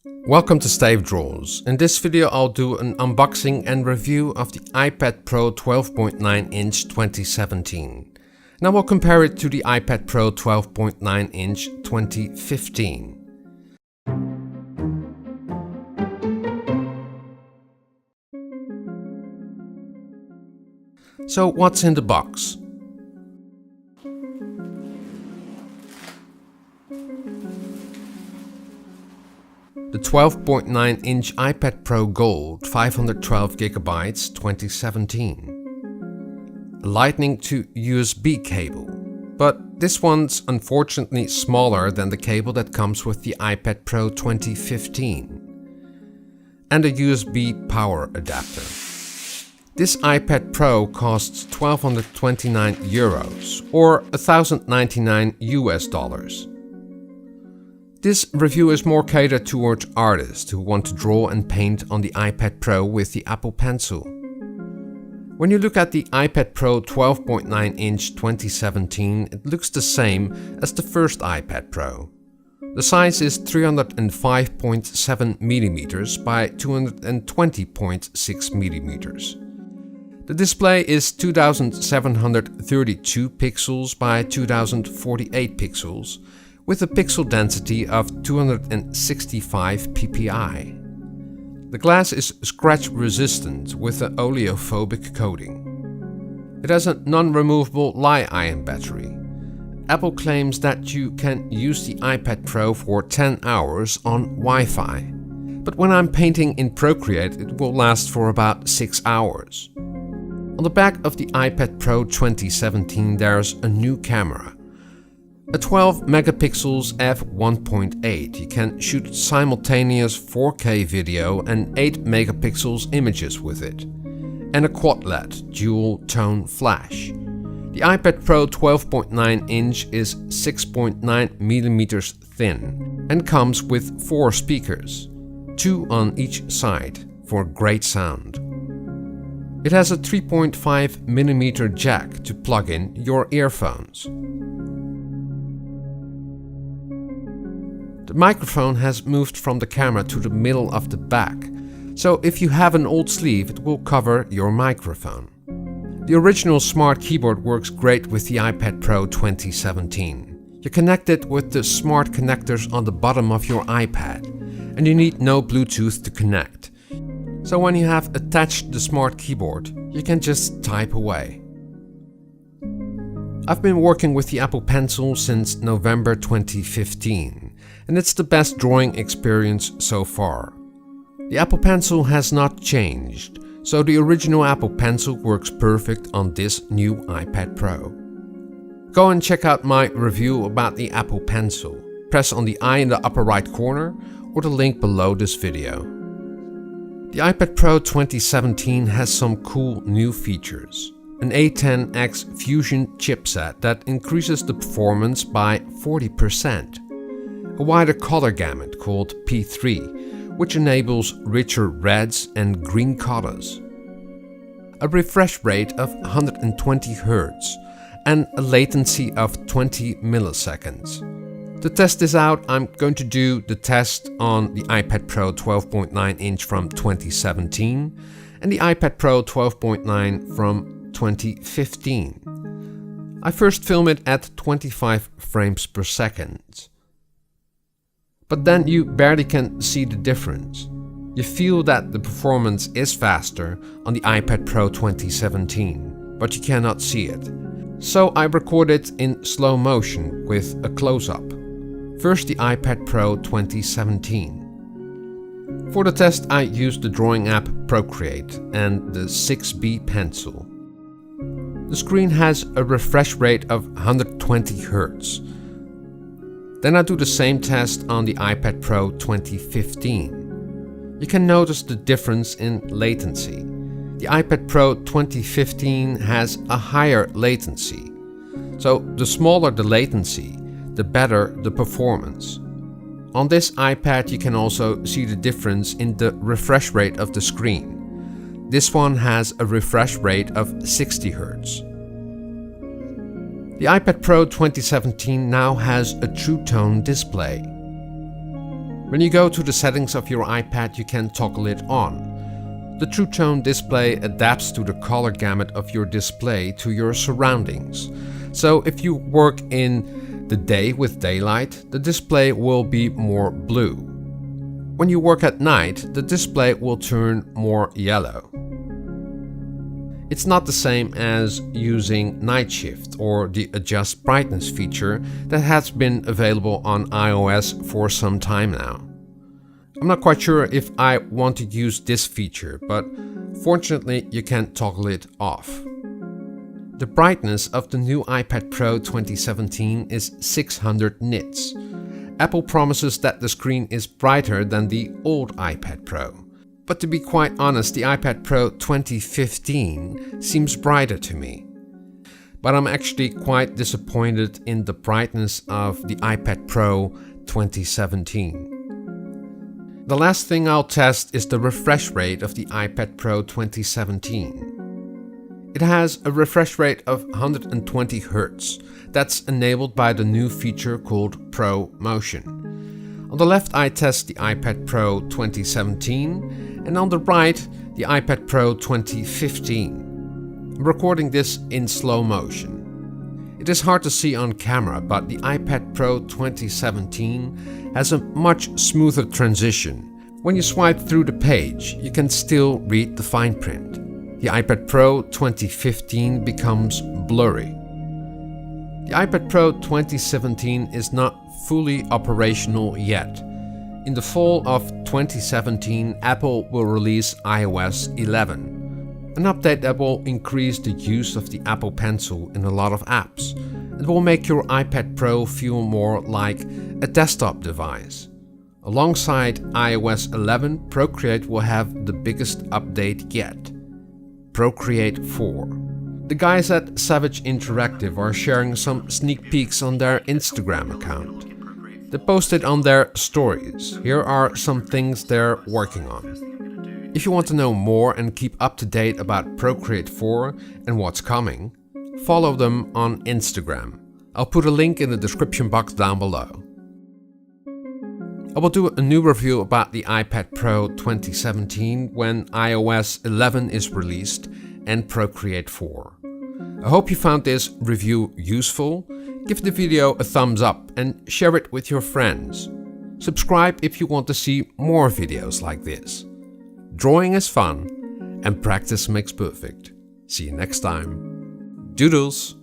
Welcome to Stayf Draws. In this video I'll do an unboxing and review of the iPad Pro 12.9-inch 2017. Now we'll compare it to the iPad Pro 12.9-inch 2015. So what's in the box? The 12.9-inch iPad Pro Gold 512GB 2017. A Lightning to USB cable, but this one's unfortunately smaller than the cable that comes with the iPad Pro 2015. And a USB power adapter. This iPad Pro costs €1,229 or $1,099 US. This review is more catered towards artists who want to draw and paint on the iPad Pro with the Apple Pencil. When you look at the iPad Pro 12.9-inch 2017, it looks the same as the first iPad Pro. The size is 305.7mm by 220.6mm. The display is 2732 pixels by 2048 pixels, with a pixel density of 265 ppi. The glass is scratch resistant with an oleophobic coating. It has a non-removable Li-ion battery. Apple claims that you can use the iPad Pro for 10 hours on Wi-Fi. But when I'm painting in Procreate, it will last for about 6 hours. On the back of the iPad Pro 2017 there's a new camera. A 12 megapixels f1.8, you can shoot simultaneous 4K video and 8 megapixels images with it. And a quad LED dual tone flash. The iPad Pro 12.9-inch is 6.9mm thin and comes with 4 speakers, 2 on each side for great sound. It has a 3.5mm jack to plug in your earphones. The microphone has moved from the camera to the middle of the back, so if you have an old sleeve it will cover your microphone. The original smart keyboard works great with the iPad Pro 2017. You connect it with the smart connectors on the bottom of your iPad, and you need no Bluetooth to connect. So when you have attached the smart keyboard, you can just type away. I've been working with the Apple Pencil since November 2015. And it's the best drawing experience so far. The Apple Pencil has not changed, so the original Apple Pencil works perfect on this new iPad Pro. Go and check out my review about the Apple Pencil. Press on the eye in the upper right corner or the link below this video. The iPad Pro 2017 has some cool new features. An A10x Fusion Chipset that increases the performance by 40%. A wider color gamut called P3, which enables richer reds and green colors. A refresh rate of 120 Hz and a latency of 20 milliseconds. To test this out, I'm going to do the test on the iPad Pro 12.9-inch from 2017 and the iPad Pro 12.9 from 2015. I first film it at 25 frames per second. But then you barely can see the difference. You feel that the performance is faster on the iPad Pro 2017, but you cannot see it. So I record it in slow motion with a close-up. First the iPad Pro 2017. For the test I used the drawing app Procreate and the 6B pencil. The screen has a refresh rate of 120 Hz. Then I do the same test on the iPad Pro 2015. You can notice the difference in latency. The iPad Pro 2015 has a higher latency. So the smaller the latency, the better the performance. On this iPad you can also see the difference in the refresh rate of the screen. This one has a refresh rate of 60 Hz. The iPad Pro 2017 now has a True Tone display. When you go to the settings of your iPad, you can toggle it on. The True Tone display adapts to the color gamut of your display to your surroundings. So if you work in the day with daylight, the display will be more blue. When you work at night, the display will turn more yellow. It's not the same as using Night Shift or the Adjust Brightness feature that has been available on iOS for some time now. I'm not quite sure if I want to use this feature, but fortunately you can toggle it off. The brightness of the new iPad Pro 2017 is 600 nits. Apple promises that the screen is brighter than the old iPad Pro. But to be quite honest, the iPad Pro 2015 seems brighter to me. But I'm actually quite disappointed in the brightness of the iPad Pro 2017. The last thing I'll test is the refresh rate of the iPad Pro 2017. It has a refresh rate of 120 Hz. That's enabled by the new feature called Pro Motion. On the left I test the iPad Pro 2017 and on the right the iPad Pro 2015. I'm recording this in slow motion. It is hard to see on camera, but the iPad Pro 2017 has a much smoother transition. When you swipe through the page, you can still read the fine print. The iPad Pro 2015 becomes blurry. The iPad Pro 2017 is not fully operational yet. In the fall of 2017, Apple will release iOS 11, an update that will increase the use of the Apple Pencil in a lot of apps. It will make your iPad Pro feel more like a desktop device. Alongside iOS 11, Procreate will have the biggest update yet, Procreate 4. The guys at Savage Interactive are sharing some sneak peeks on their Instagram account. They posted on their stories. Here are some things they're working on. If you want to know more and keep up to date about Procreate 4 and what's coming, follow them on Instagram. I'll put a link in the description box down below. I will do a new review about the iPad Pro 2017 when iOS 11 is released and Procreate 4. I hope you found this review useful. Give the video a thumbs up and share it with your friends. Subscribe if you want to see more videos like this. Drawing is fun and practice makes perfect. See you next time. Doodles!